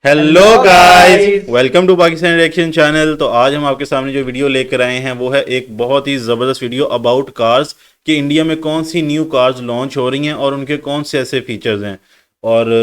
Hello guys, welcome to Pakistan reaction channel. तो आज हम आपके सामने जो वीडियो लेकर आए हैं वो है एक बहुत ही ज़बरदस्त वीडियो अबाउट कार्स कि इंडिया में कौन सी न्यू कार्स लॉन्च हो रही हैं और उनके कौन से ऐसे फीचर्स हैं। और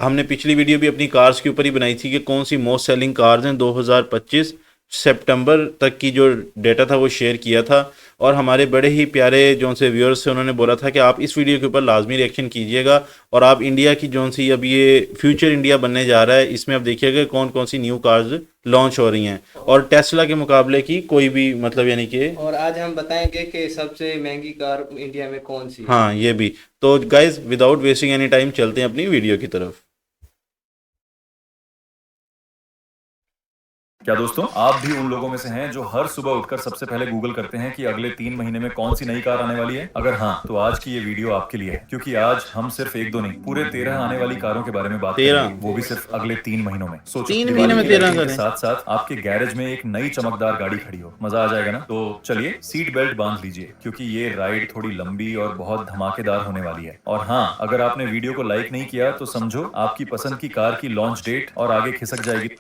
हमने पिछली वीडियो भी अपनी कार्स के ऊपर ही बनाई थी कि कौन सी मोस्ट सेलिंग कार्स हैं 2025 सितंबर तक की जो डेटा था वो शेयर किया था। और हमारे बड़े ही प्यारे जो से व्यूअर्स से उन्होंने बोला था कि आप इस वीडियो के ऊपर लाजमी रिएक्शन कीजिएगा और आप इंडिया की जो सी अब ये फ्यूचर इंडिया बनने जा रहा है इसमें अब देखिएगा कौन कौन सी न्यू कार्स लॉन्च हो रही हैं और टेस्ला के मुकाबले की कोई भी मतलब यानी कि। और आज हम बताएंगे कि सबसे महंगी कार इंडिया में कौन सी है। हाँ ये भी। तो guys without wasting any time चलते हैं अपनी वीडियो की तरफ। क्या दोस्तों, आप भी उन लोगों में से हैं जो हर सुबह उठकर सबसे पहले गूगल करते हैं कि अगले 3 महीने में कौन सी नई कार आने वाली है? अगर हाँ, तो आज की ये वीडियो आपके लिए है, क्योंकि आज हम सिर्फ एक दो नहीं पूरे 13 आने वाली कारों के बारे में बात करेंगे, वो भी सिर्फ अगले 3 महीनों में। सोचो, 3 महीने में 13 के करें। साथ साथ आपके गैरेज में एक नई चमकदार गाड़ी खड़ी हो, मजा आ जाएगा ना? तो चलिए सीट बेल्ट बांध लीजिए, क्योंकि ये राइड थोड़ी लंबी और बहुत धमाकेदार होने वाली है। और हाँ, अगर आपने वीडियो को लाइक नहीं किया तो समझो आपकी पसंद की कार की लॉन्च डेट और आगे खिसक जाएगी।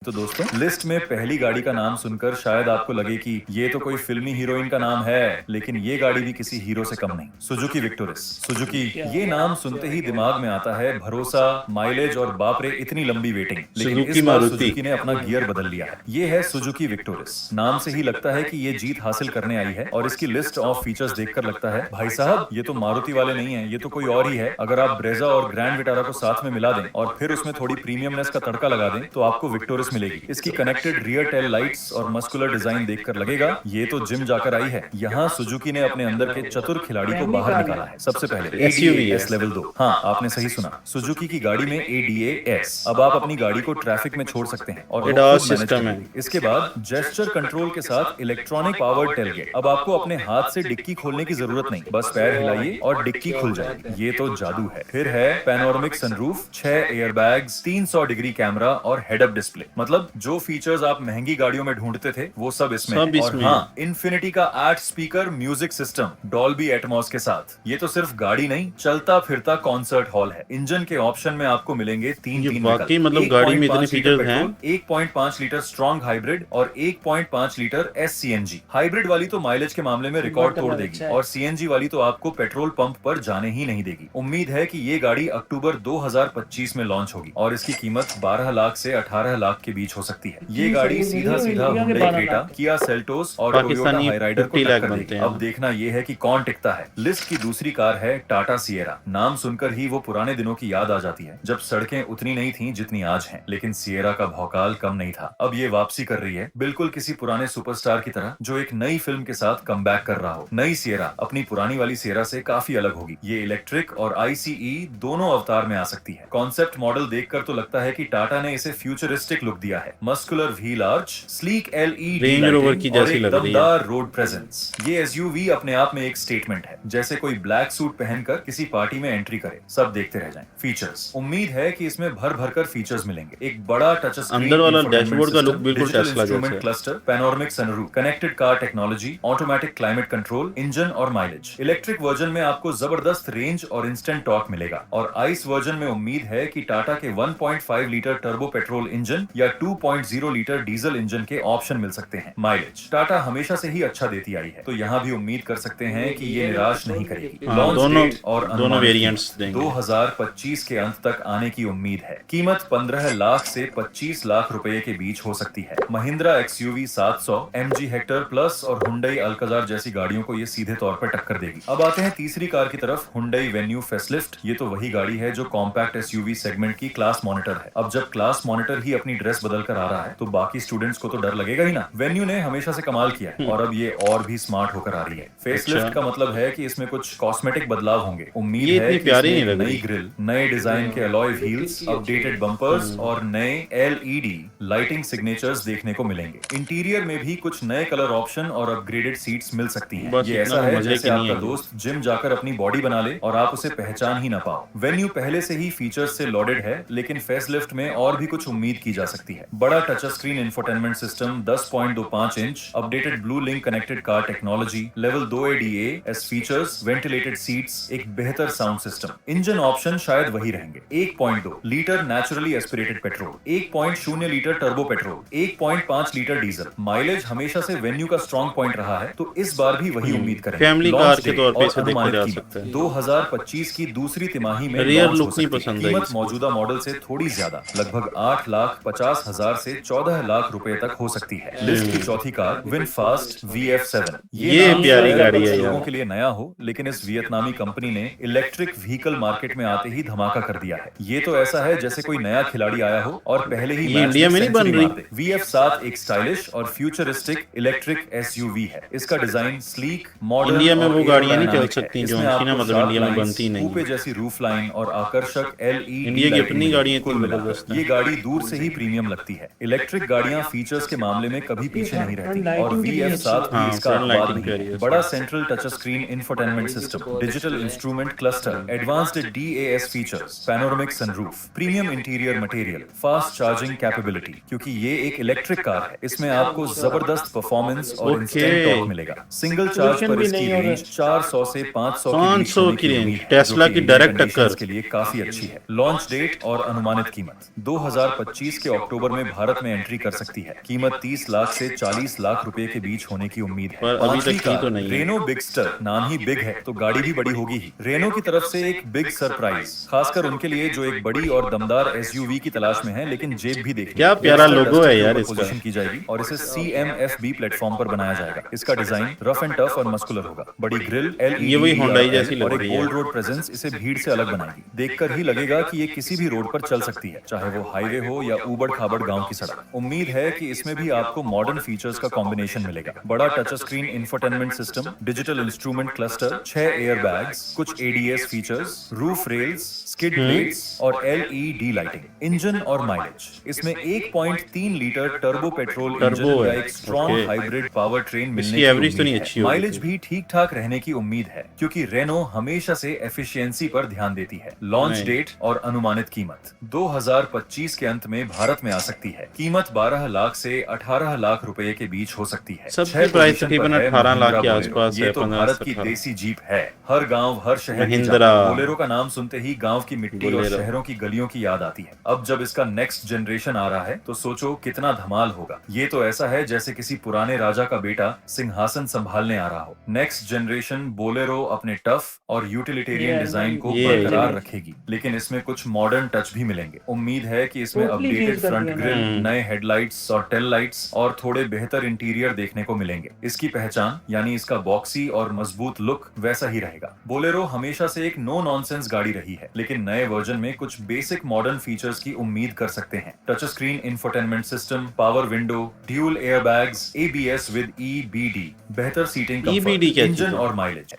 तो दोस्तों, लिस्ट में पहली गाड़ी का नाम सुनकर शायद आपको लगे कि ये तो कोई फिल्मी हीरोइन का नाम है, लेकिन ये गाड़ी भी किसी हीरो से कम नहीं। Suzuki Victoris. सुजुकी, ये नाम सुनते ही दिमाग में आता है भरोसा, माइलेज और बाप रे इतनी लंबी वेटिंग। लेकिन इस बार सुजुकी ने अपना गियर बदल लिया है। ये है सुजुकी विक्टोरिस। नाम से ही लगता है कि ये जीत हासिल करने आई है और इसकी लिस्ट ऑफ फीचर्स देखकर लगता है भाई साहब ये तो मारुति वाले नहीं है, ये तो कोई और ही है। अगर आप ब्रेजा और ग्रैंड विटारा को साथ में मिला दें और फिर उसमें थोड़ी प्रीमियमनेस का तड़का लगा दें तो आपको विक्टोरिस मिलेगी। इसकी कनेक्टेड रियर टेल लाइट्स और मस्कुलर डिजाइन देखकर लगेगा ये तो जिम जाकर आई है। यहाँ सुजुकी ने अपने अंदर के चतुर खिलाड़ी को बाहर निकाला है। सबसे पहले ADAS लेवल 2। हाँ, आपने सही सुना, सुजुकी की गाड़ी में ADAS। अब आप अपनी गाड़ी को ट्रैफिक में छोड़ सकते हैं और ADAS सिस्टम है। इसके बाद जेस्चर कंट्रोल के साथ इलेक्ट्रॉनिक पावर्ड टेलगेट। अब आपको अपने हाथ से डिक्की खोलने की जरूरत नहीं, बस पैर हिलाइए और डिक्की खुल जाएगी। ये तो जादू है। फिर है panoramic sunroof, 6 airbags, 300 degree camera और हेड अप डिस्प्ले। मतलब जो फीचर्स आप महंगी गाड़ियों में ढूंढते थे वो सब इसमें है। और हाँ, इन्फिनिटी का 8 speaker music system Dolby Atmos के साथ। ये तो सिर्फ गाड़ी नहीं, चलता फिरता कॉन्सर्ट हॉल है। इंजन के ऑप्शन में आपको मिलेंगे तीन वाकई मतलब गाड़ी में इतने फीचर्स हैं। 1.5 लीटर स्ट्रॉन्ग हाइब्रिड और 1.5 लीटर SCNG। हाइब्रिड वाली तो माइलेज के मामले में रिकॉर्ड तोड़ देगी और CNG वाली तो आपको पेट्रोल पंप पर जाने ही नहीं देगी। उम्मीद है कि ये गाड़ी अक्टूबर 2025 में लॉन्च होगी और इसकी कीमत 12 लाख से 18 लाख के बीच हो सकती है। ये गाड़ी सीधा सीधा हुंडई क्रेटा, किया सेल्टोस और टोयोटा हाईराइडर को टक्कर देगी। अब देखना ये है कि कौन टिकता है। लिस्ट की दूसरी कार है टाटा सिएरा। नाम सुनकर ही वो पुराने दिनों की याद आ जाती है जब सड़कें उतनी नहीं थीं जितनी आज हैं, लेकिन सिएरा का भौकाल कम नहीं था। अब ये वापसी कर रही है, बिल्कुल किसी पुराने सुपरस्टार की तरह जो एक नई फिल्म के साथ कमबैक कर रहा हो। नई सिएरा अपनी पुरानी वाली सिएरा से काफी अलग होगी। ये इलेक्ट्रिक और ICE दोनों अवतार में आ सकती है। कॉन्सेप्ट मॉडल देखकर तो लगता है कि टाटा ने इसे फ्यूचरिस्टिक लुक दिया है। Muscular wheel arch, sleek LED range rover की जैसी लग रही है। Road presence. ये SUV अपने आप में एक स्टेटमेंट है, जैसे कोई ब्लैक सूट पहनकर किसी पार्टी में एंट्री करे। सब देखते रह जाएं। फीचर्स, उम्मीद है कि इसमें भर भर कर फीचर्स मिलेंगे। एक बड़ा टच स्क्रीन, अंदर वाला डैशबोर्ड का लुक बिल्कुल टेस्ला जैसा है। Cluster, panoramic sunroof, connected car technology, automatic climate control, engine और माइलेज। इलेक्ट्रिक वर्जन में आपको जबरदस्त रेंज और इंस्टेंट टॉर्क मिलेगा और आइस वर्जन में उम्मीद है कि टाटा के 1.5 लीटर टर्बो पेट्रोल इंजन या 2.0 लीटर डीजल इंजन के ऑप्शन मिल सकते हैं। माइलेज टाटा हमेशा से ही अच्छा देती आई है, तो यहाँ भी उम्मीद कर सकते हैं कि ये निराश नहीं करेगी। दोनों दोनों वेरिएंट्स देंगे। 2025 के अंत तक आने की उम्मीद है। कीमत 15 लाख से 25 लाख रुपए के बीच हो सकती है। Mahindra XUV 700, MG Hector plus और हुंडई अल्काजार जैसी गाड़ियों को ये सीधे तौर पर टक्कर देगी। अब आते हैं तीसरी कार की तरफ, हुंडई वेन्यू फेसलिफ्ट। ये तो वही गाड़ी है जो कॉम्पैक्ट SUV सेगमेंट की क्लास मॉनिटर है। अब जब क्लास मॉनिटर ही अपनी ड्रेस बदल कर आ रहा है तो बाकी स्टूडेंट्स को तो डर लगेगा ही ना। वेन्यू ने हमेशा से कमाल किया है और अब ये और भी स्मार्ट होकर आ रही है। फेसलिफ्ट का मतलब है कि इसमें कुछ कॉस्मेटिक बदलाव होंगे। उम्मीद है कि इसमें नई ग्रिल, नए डिजाइन के अलॉय व्हील्स, अपडेटेड बम्पर्स और नए LED लाइटिंग सिग्नेचर्स देखने को मिलेंगे। इंटीरियर में भी कुछ नए कलर ऑप्शन और अपग्रेडेड सीट्स मिल सकती हैं। ये ऐसा है जैसे आपका दोस्त जिम जाकर अपनी बॉडी बना ले और आप उसे पहचान ही ना पाओ। वेन्यू पहले से ही फीचर्स से लॉडेड है, लेकिन फेसलिफ्ट में और भी कुछ उम्मीद की जा सकती सकती है। बड़ा touch screen infotainment system, 10.25 inch, updated blue link connected car technology, level 2 ADA S features, ventilated seats, एक बेहतर साउंड सिस्टम। इंजन ऑप्शन शायद वही रहेंगे, 1.2 litre naturally aspirated petrol, 1.0 litre turbo petrol, 1.5 litre diesel. Mileage हमेशा से venue का strong point रहा है, तो इस बार भी वही उम्मीद करेंगे। फैमिली लॉन्च कार के डेट तौर पे और इसे देखा अनुमानित जा कीमत सकता है। 2025 की दूसरी तिमाही में रियर लॉन्च लुक हो नहीं सकती है। पसंद आई कीमत इसमें। मौजूदा मॉडल से थोड़ी ज्यादा, लगभग 8,50,000 से 14 लाख रुपए तक हो सकती है। लिस्ट की चौथी कार विनफास्ट VF7। ये नाम प्यारी शायद गाड़ी कुछ है लोगों यार। के लिए नया हो, लेकिन इस वियतनामी कंपनी ने इलेक्ट्रिक व्हीकल मार्केट में आते ही धमाका कर दिया है। ये तो ऐसा है जैसे कोई नया खिलाड़ी आया हो और पहले ही ये मैच इंडिया में नहीं बन सेंचुरी रही? मार दे। VF7 एक स्टाइलिश और फ्यूचरिस्टिक इलेक्ट्रिक SUV है। इसका डिजाइन स्लीक, मॉडर्न इंडिया में और वो गाड़ियां नहीं चल एरोडायनामिक है। सकती जो इसमें होंगी ना, आपको मतलब शार्प इंडिया में लाइन्स, बनती नहीं कूपे है। जैसी रूफ लाइन और आकर्षक LED इंडिया की लाइटिंग अपनी मिलेगी। गाड़ियां कुल इतनी मिलाकर जबरदस्त हैं। ये गाड़ी दूर से ही प्रीमियम लगती है। इलेक्ट्रिक गाड़ियां फीचर्स के मामले में कभी पीछे नहीं रहती और VF7 भी हाँ, इसका फ्रंट अपवाद लाइटिंग नहीं प्यारी है। है। बड़ा central touch screen infotainment system, digital instrument cluster, advanced DAS features, panoramic sunroof, premium interior material, fast charging capability. क्योंकि ये एक इलेक्ट्रिक कार है, इसमें आपको जबरदस्त परफॉर्मेंस और इंस्टेंट टॉर्क मिलेगा। सिंगल चार्ज पर इसकी रेंज 400 से 500 के बीच 500 होने की की रेंज, उम्मीद है, टेस्ला जो की कि डायरेक्ट इंडियन कंडीशंस टक्कर। के लिए काफी अच्छी है। लॉन्च डेट और अनुमानित कीमत 2025 के अक्टूबर में भारत में एंट्री कर सकती है। कीमत 30 लाख से 40 लाख रुपए के बीच होने की उम्मीद है। पर अभी पांचवी तक की कार तो नहीं है। रेनो बिगस्टर। नाम ही बिग है तो गाड़ी भी बड़ी होगी ही। रेनो की तरफ से एक बिग सरप्राइज, खासकर उनके लिए जो एक बड़ी और दमदार SUV की तलाश में है, लेकिन जेब भी देखनी। क्या प्यारा Dexter लोगो है Duster के यार ऊपर इसका। पोजीशन की जाएगी और इसे CMFB प्लेटफॉर्म पर बनाया जाएगा। इसका डिजाइन रफ एंड टफ और मस्कुलर होगा। बड़ी ग्रिल, LED ये वही Hyundai ERL जैसी लग और एक रही है। बोल्ड रोड प्रेजेंस इसे भीड़ से अलग बनाएगी। देखकर ही लगेगा कि ये किसी भी रोड पर चल सकती है, चाहे वो हाईवे हो या ऊबड़ खाबड़ गांव की सड़क। उम्मीद है कि इसमें भी आपको मॉडर्न फीचर्स का कॉम्बिनेशन मिलेगा। बड़ा touch screen infotainment system, digital instrument cluster, 6 air bags, कुछ ADS features, roof rails, skid plates और LED लाइटिंग। इंजन और माइलेज इसमें 1.3 litre turbo petrol engine turbo या है, एक strong okay. Hybrid power train मिलने इसकी की एवरेज तो उम्मीद नहीं है। अच्छी होगी माइलेज फिर। भी ठीक ठाक रहने की उम्मीद है, क्योंकि रेनो हमेशा से एफिशिएंसी पर ध्यान देती है। लॉन्च नहीं। डेट और अनुमानित कीमत 2025 के अंत में भारत में आ सकती है। कीमत 12 लाख से 18 लाख रुपए के बीच हो सकती है। सबकी 6 प्राइस पोजीशन तकरीबन पर है 18 लाख के महिंद्रा आसपास बोलेरो। है, ये तो 15 भारत से की 18। देसी जीप है, हर गांव हर शहर की महिंद्रा। जाती है। बोलेरो का नाम सुनते ही गांव की मिट्टी और बोलेरो। शहरों की गलियों की याद आती है। अब जब इसका नेक्स्ट जनरेशन आ रहा है तो सोचो कितना धमाल होगा। ये तो ऐसा है जैसे किसी पुराने राजा का बेटा सिंहासन संभालने आ रहा हो। नेक्स्ट जनरेशन बोलेरो अपने टफ और यूटिलिटेरियन डिजाइन को ये बरकरार रखेगी, लेकिन इसमें कुछ मॉडर्न टच भी मिलेंगे। उम्मीद है कि इसमें अपडेटेड फ्रंट ग्रिल, नए हेडलाइट्स और टेल लाइट्स और थोड़े बेहतर इंटीरियर देखने को मिलेंगे। इसकी पहचान यानी इसका बॉक्सी और मजबूत लुक वैसा ही रहेगा। बोलेरो हमेशा से एक नो नॉनसेंस गाड़ी रही है, लेकिन नए वर्जन में कुछ बेसिक मॉडर्न फीचर्स की उम्मीद कर सकते हैं। Touch screen infotainment system, power window, dual airbags, ABS with EBD, बेहतर सीटिंग EBD कंफर्ट, क्या इंजन चीज़ है? और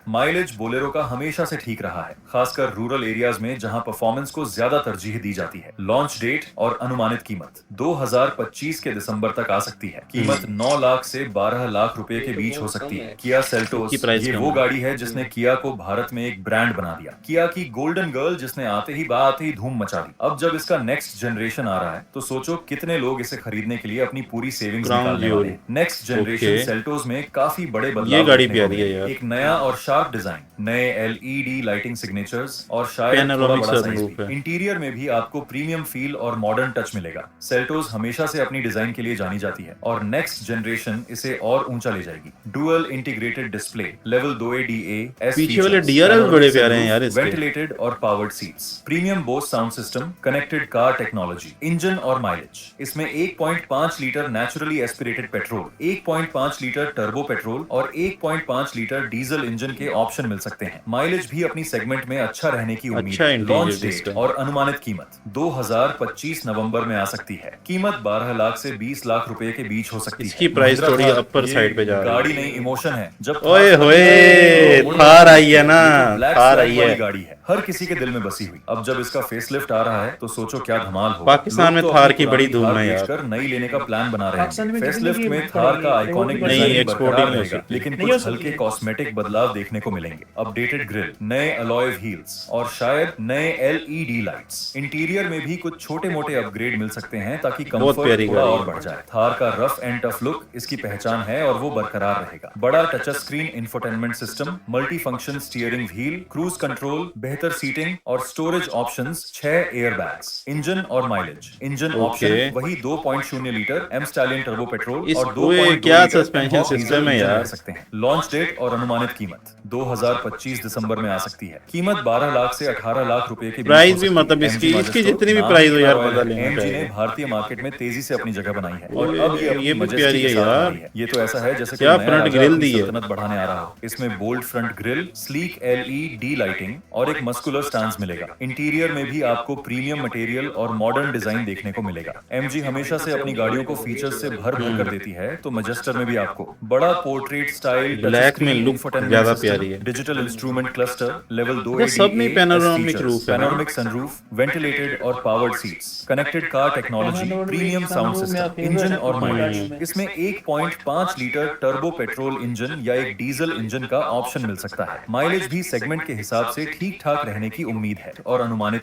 माइलेज बोलेरो का हमेशा से ठीक रहा है, खासकर रूरल एरियाज में जहां परफॉर्मेंस को ज्यादा तरजीह दी जाती है। लॉन्च डेट और अनुमानित कीमत 2025 के दिसंबर तक आ सकती है। कीमत 9 लाख से 12 लाख रुपए के बीच हो सकती है। किया सेल्टोस की प्राइस ये कम वो है। गाड़ी है जिसने किया को भारत में एक ब्रांड बना दिया। किया की गोल्डन गर्ल जिसने आते ही धूम मचा दी। अब जब इसका नेक्स्ट जनरेशन आ रहा है तो सोचो कितने लोग इसे खरीदने के लिए अपनी पूरी सेविंग्स Ground निकालने Jewel। वाले हैं। Next generation Okay। सेल्टोस में काफी बड़े बदलाव ये गाड़ी देखने को प्यारी है मिलेंगे। यार। एक नया और शार्प डिजाइन, नए LED लाइटिंग सिग्नेचर्स और शायद थोड़ा Panoramic बड़ा साइज sunroof भी। है। इंटीरियर में भी आपको प्रीमियम फील और मॉडर्न टच मिलेगा। सेल्टोस हमेशा से अपनी डिजाइन के लिए जानी जाती है और नेक्स्ट जनरेशन इसे और ऊंचा ले जाएगी। Dual integrated display, level 2 ADA S पीछे वाले फीचर्स, DRL पैनोरामिक बड़े प्यारे हैं सनरूफ, यार इसके। वेंटिलेटेड और powered seats, premium Bose sound system, connected car technology. Engine और माइलेज इसमें 1.5 litre naturally aspirated petrol, 1.5 litre turbo petrol और 1.5 लीटर डीजल इंजन के ऑप्शन मिल सकते हैं। माइलेज भी अपनी सेगमेंट में अच्छा रहने की उम्मीद अच्छा है। Interior launch date system. और अनुमानित कीमत 2025 नवंबर में आ सकती है। कीमत 12 लाख से 20 लाख रुपए के बीच हो सकती है। इसकी प्राइस महिंद्रा थोड़ी थार, अपर ये साइड पे जा रही है। गाड़ी नहीं इमोशन है। जब ओए थार होए, तो थार आई है ना, ये तो ब्लैक थार फ्लैग आई वाली है। गाड़ी है, हर किसी के दिल में बसी हुई। अब जब इसका फेसलिफ्ट आ रहा है तो सोचो क्या धमाल होगा। पाकिस्तान में लोग तो थार अपनी की बड़ी पुरानी धूम थार है यार। बेचकर नई लेने का प्लान बना रहे पाकिस्तान हैं। में फेसलिफ्ट कितनी में की थार का पड़ेगी? आइकॉनिक नहीं, डिजाइन एक्सपोर्ट बरकरार नहीं हो रहेगा, सकती। लेकिन नहीं हो कुछ सकती। हल्के कॉस्मेटिक बदलाव देखने को मिलेंगे। अपडेटेड ग्रिल, नए अलॉय व्हील्स और शायद नए LED लाइट्स। इंटीरियर में भी कुछ छोटे मोटे अपग्रेड मिल सकते हैं ताकि बहुत कंफर्ट प्यारी थोड़ा गाड़ी और है। बढ़ जाए। थार का रफ एंड टफ लुक इसकी पहचान है और वो बरकरार रहेगा। बड़ा touch screen infotainment system, multi function steering wheel, cruise control, बेहतर सीटिंग और storage options, 6 air bags. Engine और माइलेज। Engine okay. ऑप्शन वही 2.0 litre M stallion turbo petrol इस और ओए 2.2 क्या लीटर सस्पेंशन पेनहॉक सिस्टम डीजल है इंजन यार। रह सकते हैं। लॉन्च डेट और अनुमानित कीमत 2025 दिसंबर में आ सकती है। कीमत 12 लाख से 18 लाख रुपए के बीच हो प्राइस भी सकती मतलब है। इसकी MG इसकी Majesto जितनी भी नाम प्राइस ही हो इतना यार रॉयल मजा है। लेना AMG ने चाहिए। भारतीय मार्केट में तेजी से अपनी जगह बनाई है और ओए, अब ये अपनी ये भी Majesty प्यारी के है साथ आ यार। रही है। ये तो ऐसा है जैसे क्या कोई नया फ्रंट राजा ग्रिल अपनी दी है। सल्तनत बढ़ाने आ रहा हो। इसमें bold front grille, sleek LED lighting और एक मस्कुलर स्टांस मिलेगा। इंटीरियर में भी आपको प्रीमियम मटेरियल और मॉडर्न डिजाइन देखने को मिलेगा। MG हमेशा से अपनी गाड़ियों को फीचर्स से भर भर कर देती है, तो मैजेस्टर में भी आपको बड़ा पोर्ट्रेट स्टाइल टच ब्लैक में स्क्रीन लुक इंफोटेनमेंट ज्यादा सिस्टम, प्यारी है। डिजिटल इंस्ट्रूमेंट क्लस्टर, लेवल 2 अच्छा, सब में ADAS पैनोरामिक फीचर्स, रूफ है ना? पैनोरामिक सनरूफ, वेंटिलेटेड और powered seats, connected car technology, premium sound system, engine और माइलेज। इसमें 1.5 लीटर टर्बो पेट्रोल इंजन या एक डीजल इंजन का ऑप्शन मिल सकता है। माइलेज भी सेगमेंट के हिसाब से ठीक ठाक रहने की उम्मीद है। और अनुमानित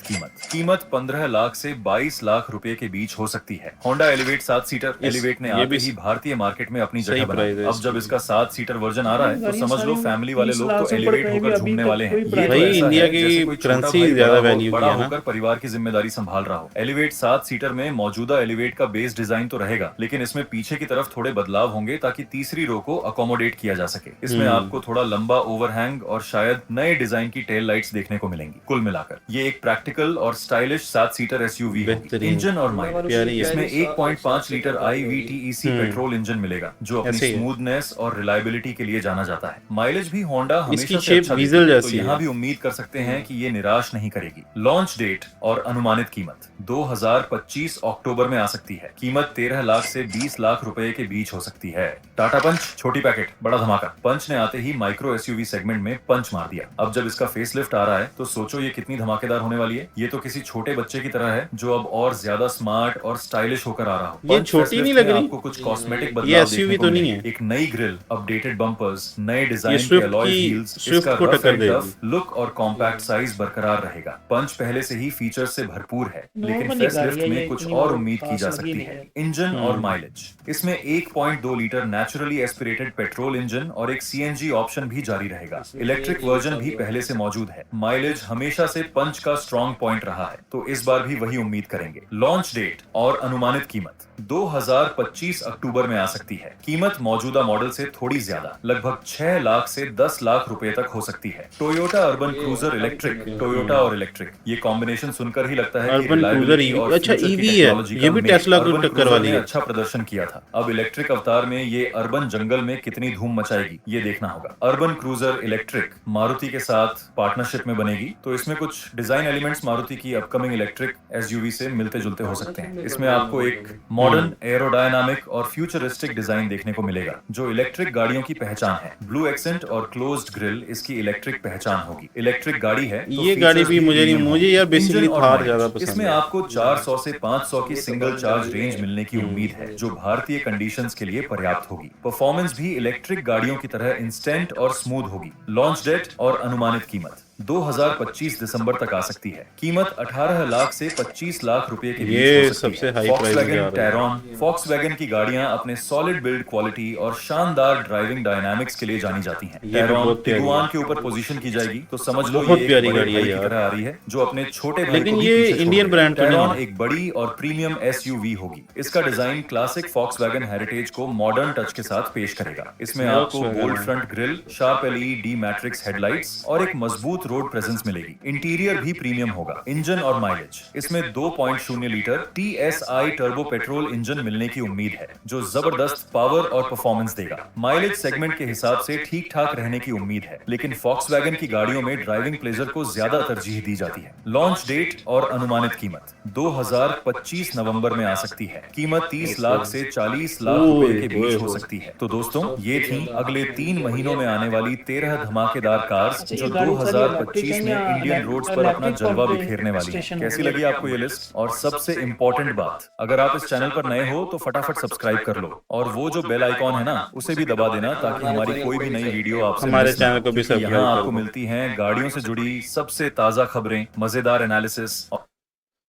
कीमत 15 लाख से 22 लाख रुपए के बीच हो सकती है। Honda elevate 7 seater. एलिवेट ने ये आते भी ही भारतीय मार्केट में अपनी सही जगह बनाई। प्राइस है अब जब इसका 7 सीटर वर्जन आ रहा है तो समझ लो फैमिली वाले लोग तो एलिवेट होकर झूमने वाले हैं। ये तो भाई, ऐसा इंडिया है की जैसे कोई छोटा करेंसी भाई ज्यादा बड़ा वैल्यू बड़ा की है ना। होकर परिवार की जिम्मेदारी संभाल रहा हो। एलिवेट 7 सीटर में मौजूदा एलिवेट का बेस डिजाइन तो रहेगा, लेकिन इसमें पीछे की तरफ थोड़े बदलाव होंगे ताकि तीसरी रो को अकोमोडेट किया जा सके। इसमें आपको थोड़ा लंबा ओवरहैंग और शायद नए डिजाइन की टेल लाइट्स देखने को मिलेंगी। कुल मिलाकर ये एक प्रैक्टिकल और स्टाइलिश 7 सीटर SUV होगी। बेहतरीन। इंजन और माइलेज। प्यारी है। इसमें 1.5 लीटर IVTEC पेट्रोल इंजन मिलेगा जो अपनी ऐसे ही है। स्मूथनेस और रिलायबिलिटी के लिए जाना जाता है। माइलेज भी होंडा हमेशा इसकी से शेप अच्छा डीजल देती है, तो जैसी यहाँ है। भी उम्मीद कर सकते हैं कि ये निराश नहीं करेगी। लॉन्च डेट और अनुमानित कीमत 2025 अक्टूबर में आ सकती है। कीमत 13 लाख से 20 लाख रुपए के बीच हो सकती है। टाटा पंच, छोटी पैकेट बड़ा धमाका। पंच ने आते ही माइक्रो SUV सेगमेंट में पंच मार दिया। अब जब इसका फेसलिफ्ट आ रहा है तो सोचो ये कितनी धमाकेदार होने वाली है। ये तो किसी छोटे बच्चे की तरह है जो अब और ज्यादा स्मार्ट और स्टाइलिश होकर आ रहा हो। ये पंच छोटी फेसलिफ्ट नहीं में लग रही। आपको कुछ कॉस्मेटिक ये बदलाव SUV देखने को तो नहीं मिलेंगे। है। एक नई ग्रिल, अपडेटेड बम्पर्स, नए डिजाइन के स्विफ्ट अलॉय की- व्हील्स, स्विफ्ट इसका को रफ टक्कर एंड देगी। टफ लुक और कॉम्पैक्ट साइज बरकरार रहेगा। पंच पहले से ही फीचर्स से भरपूर है, लेकिन नॉर्मली फेसलिफ्ट गाड़ी है, में ये कुछ इतनी और वो उम्मीद की खास जा लगी सकती नहीं है। है। इंजन और माइलेज। इसमें 1.2 litre naturally aspirated petrol engine और एक CNG ऑप्शन भी जारी रहेगा। इलेक्ट्रिक वर्जन भी पहले से मौजूद है। माइलेज हमेशा से पंच का स्ट्रॉन्ग पॉइंट रहा है, तो इस बार भी वही उम्मीद करेंगे। लॉन्च डेट और अनुमानित कीमत 2025 अक्टूबर में आ सकती है। कीमत मौजूदा मॉडल से थोड़ी ज्यादा, लगभग 6 लाख से 10 लाख रुपए तक हो सकती है। Toyota urban cruiser electric. Toyota और इलेक्ट्रिक, ये कॉम्बिनेशन सुनकर ही लगता है कि अर्बन क्रूजर reliability EV और अच्छा future की EV है। technology ये का भी मेल। टेस्ला को अर्बन टक्कर क्रूजर वाली ने है। अच्छा प्रदर्शन किया था। अब इलेक्ट्रिक अवतार में ये अर्बन जंगल में कितनी धूम मचाएगी ये देखना होगा। अर्बन क्रूजर इलेक्ट्रिक मारुति के साथ पार्टनरशिप में बनेगी, तो इसमें कुछ डिजाइन एलिमेंट्स मारुति की अपकमिंग इलेक्ट्रिक SUV से मिलते जुलते हो सकते हैं। इसमें आपको एक मॉडर्न एरोडायनामिक और फ्यूचरिस्टिक डिजाइन देखने को मिलेगा जो इलेक्ट्रिक गाड़ियों की पहचान है। ब्लू एक्सेंट और क्लोज्ड ग्रिल इसकी इलेक्ट्रिक पहचान होगी। इलेक्ट्रिक गाड़ी है तो ये गाड़ी features भी मुझे नहीं, premium मुझे होंगे। यार बेसिकली इंजन और थार mileage। ज्यादा पसंद इसमें है। आपको 400 से 500 की सिंगल चार्ज रेंज मिलने की उम्मीद है, जो भारतीय कंडीशंस के लिए पर्याप्त होगी। परफॉर्मेंस भी इलेक्ट्रिक गाड़ियों की तरह इंस्टेंट और स्मूथ होगी। लॉन्च डेट और अनुमानित कीमत 2025 दिसंबर तक आ सकती है। कीमत 18 लाख से 25 लाख रुपए के बीच ये हो सकती सबसे है। हाई प्राइस में जा Volkswagen रहा है। टैरॉन। Volkswagen की गाड़ियां अपने सॉलिड बिल्ड क्वालिटी और शानदार ड्राइविंग डायनामिक्स के लिए जानी जाती हैं। ये भी टैरॉन बहुत प्यारी टिगुआन है। के ऊपर पोजीशन की जाएगी तो समझ लो बहुत ये एक प्यारी बड़े गाड़ी है भाई की यार। तरह आ रही है जो अपने छोटे भाई लेकिन को भी ये पीछे छोड़ इंडियन देगा। ब्रांड तो नहीं टैरॉन है। एक बड़ी और प्रीमियम SUV होगी। इसका डिजाइन क्लासिक Volkswagen हेरिटेज को मॉडर्न टच के साथ पेश करेगा। इसमें आपको Volkswagen बोल्ड है। Front grille, sharp LED matrix headlights और एक मजबूत रोड प्रेजेंस मिलेगी। इंटीरियर भी प्रीमियम होगा। इंजन और माइलेज। इसमें 2.0 litre TSI turbo petrol engine मिलने की उम्मीद है जो जबरदस्त पावर और परफॉर्मेंस देगा। माइलेज सेगमेंट के हिसाब से ठीक ठाक रहने की उम्मीद है, लेकिन Volkswagen की गाड़ियों में ड्राइविंग प्लेजर को ज्यादा तरजीह दी जाती है। लॉन्च डेट और अनुमानित कीमत 2025 नवंबर में आ सकती है। कीमत 30 लाख से 40 लाख रुपए के बीच हो सकती है। तो दोस्तों, ये थी अगले 3 महीनों में आने वाली 13 धमाकेदार कार्स जो 2025 में इंडियन रोड्स पर अपना जलवा बिखेरने वाली है। कैसी लगी आपको ये लिस्ट? और सबसे इंपॉर्टेंट बात, अगर आप इस चैनल पर नए हो तो फटाफट सब्सक्राइब कर लो और वो जो बेल आइकॉन है ना उसे भी दबा देना ताकि हमारी कोई भी नई वीडियो आपसे हमारे मिस ना हो। चैनल को भी क्योंकि सब्सक्राइब यहाँ कर आपको दो। मिलती हैं गाड़ियों से जुड़ी सबसे ताजा खबरें, मजेदार एनालिसिस।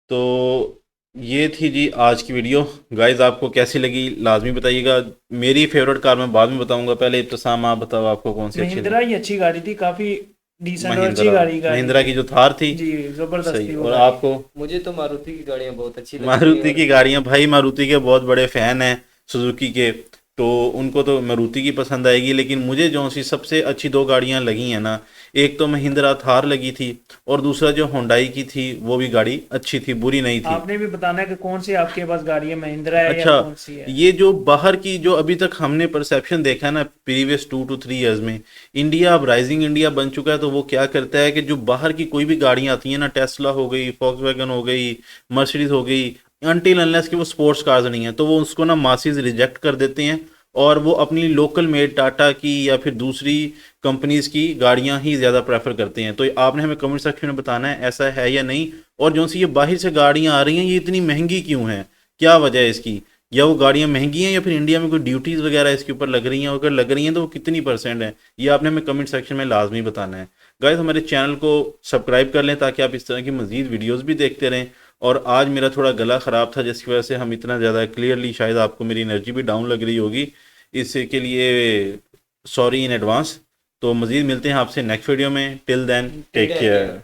तो ये थी जी आज की वीडियो। गाइज आपको कैसी लगी लाजमी बताइएगा। मेरी फेवरेट कार मैं बाद में बताऊंगा, पहले इब्तिसाम आप बताओ आपको कौन सी अच्छी महिंद्रा लगी। ही अच्छी गाड़ी थी, काफी डिसेंट और अच्छी महिंद्रा, गाड़ी महिंद्रा थी। की जो थार थी। जी जबरदस्त सही। थी वो और गाड़ी। आपको? मुझे तो मारुति की गाड़ियां बहुत अच्छी लगती हैं। मारुति और की गाड़ियां, भाई मारुति के बहुत बड़े फैन हैं सुजुकी के, तो उनको तो मारुति की पसंद आएगी। लेकिन मुझे जो सी सबसे अच्छी दो गाड़ियां लगी हैं ना, एक तो महिंद्रा थार लगी थी और दूसरा जो होंडाई की थी वो भी गाड़ी अच्छी थी, बुरी नहीं थी। आपने भी बताना है कि कौन सी आपके पास गाड़ी है, महिंद्रा है या अच्छा, कौन सी है। ये जो बाहर की जो अभी तक हमने परसेप्शन देखा ना प्रीवियस 2 to 3 ईयर्स में, इंडिया अब राइजिंग इंडिया बन चुका है। तो वो क्या करता है कि जो बाहर की कोई भी गाड़ियां आती हैं ना, टेस्ला हो गई, फॉक्सवैगन हो गई, मर्सिडीज हो गई, अनटिल अनलेस कि वो स्पोर्ट्स कार्स नहीं है, तो वो उसको ना मासिस रिजेक्ट कर देते हैं और वो अपनी लोकल मेड टाटा की या फिर दूसरी कंपनीज की गाड़ियां ही ज़्यादा प्रेफर करते हैं। तो आपने हमें कमेंट सेक्शन में बताना है ऐसा है या नहीं। और जो सी ये बाहर से गाड़ियां आ रही हैं ये इतनी महंगी क्यों हैं, क्या वजह है इसकी? या वो गाड़ियां महंगी हैं या फिर इंडिया में कोई ड्यूटीज़ वगैरह इसके ऊपर लग रही हैं, अगर लग रही हैं तो वो कितनी % है, ये आपने हमें कमेंट सेक्शन में लाजमी बताना है। गाइस हमारे चैनल को सब्सक्राइब कर लें ताकि आप इस तरह की मज़ीद वीडियोस भी देखते रहें। और आज मेरा थोड़ा गला ख़राब था जिसकी वजह से हम इतना ज़्यादा क्लियरली, शायद आपको मेरी एनर्जी भी डाउन लग रही होगी, इसके लिए सॉरी इन एडवांस। तो मज़ीद मिलते हैं आपसे नेक्स्ट वीडियो में। Till then take care.